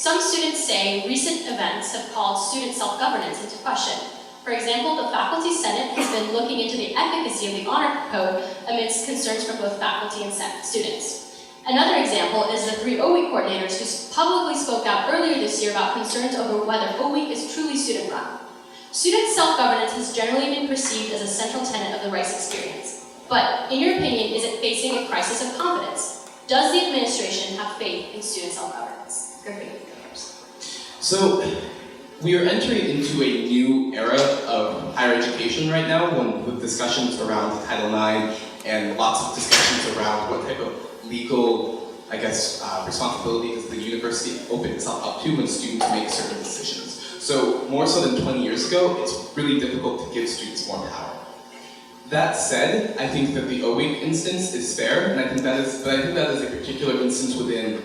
Some students say recent events have called student self-governance into question. For example, the faculty senate has been looking into the efficacy of the honor code amidst concerns from both faculty and students. Another example is the 3 O Week coordinators who publicly spoke out earlier this year about concerns over whether O Week is truly student-run. Student self-governance has generally been perceived as a central tenet of the Rice experience. But, in your opinion, is it facing a crisis of confidence? Does the administration have faith in student self-governance? Griffin, you go first. So, we are entering into a new era of higher education right now, with discussions around Title IX and lots of discussions around what type of legal, responsibility does the university open itself up to when students make certain decisions. So, more so than 20 years ago, it's really difficult to give students more power. That said, I think that the O-Week instance is fair, and I think that is a particular instance within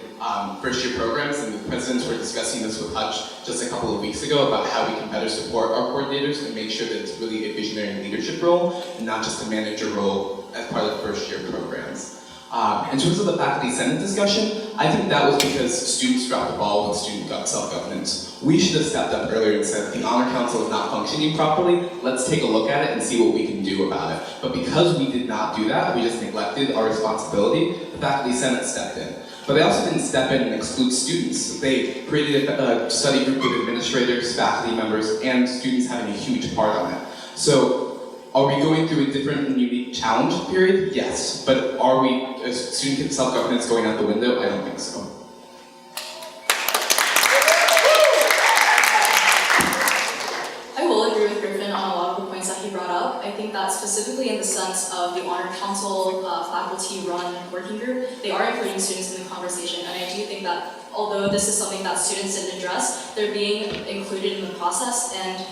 first-year programs, and the presidents were discussing this with Hutch just a couple of weeks ago about how we can better support our coordinators and make sure that it's really a visionary leadership role and not just a manager role as part of the first-year programs. In terms of the faculty senate discussion, I think that was because students dropped the ball with student self-governance. We should have stepped up earlier and said, the Honor Council is not functioning properly, let's take a look at it and see what we can do about it. But because we did not do that, we just neglected our responsibility, the faculty senate stepped in. But they also didn't step in and exclude students. They created a study group with administrators, faculty members, and students having a huge part on it. So, are we going through a different and unique challenge period? Yes. But are we, as student self-governance, going out the window? I don't think so. I will agree with Griffin on a lot of the points that he brought up. I think that specifically in the sense of the Honor Council faculty-run working group, they are including students in the conversation, and I do think that although this is something that students didn't address, they're being included in the process and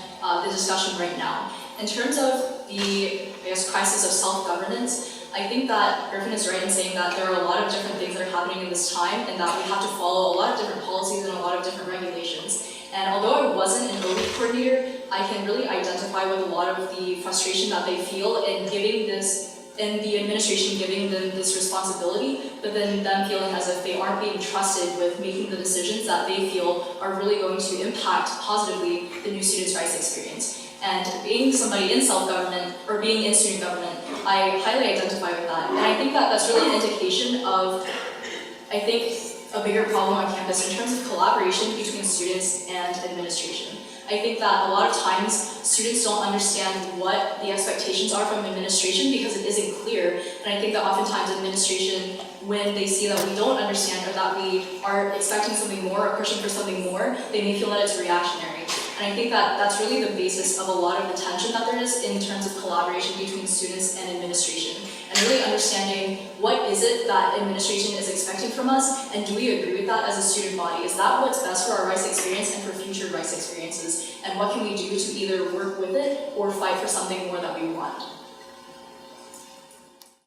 the discussion right now. In terms of the, crisis of self-governance, I think that Griffin is right in saying that there are a lot of different things that are happening in this time and that we have to follow a lot of different policies and a lot of different regulations. And although I wasn't an O-Week coordinator, I can really identify with a lot of the frustration that they feel in giving this, and the administration giving them this responsibility, but then them feeling as if they aren't being trusted with making the decisions that they feel are really going to impact positively the new students' rights experience. And being somebody in self-government, or being in student government, I highly identify with that. And I think that that's really an indication of, a bigger problem on campus in terms of collaboration between students and administration. I think that a lot of times, students don't understand what the expectations are from administration because it isn't clear. And I think that oftentimes administration, when they see that we don't understand or that we are expecting something more or pushing for something more, they may feel that it's reactionary. And I think that that's really the basis of a lot of the tension that there is in terms of collaboration between students and administration. And really understanding what is it that administration is expecting from us, and do we agree with that as a student body? Is that what's best for our Rice experience and for future Rice experiences? And what can we do to either work with it or fight for something more that we want?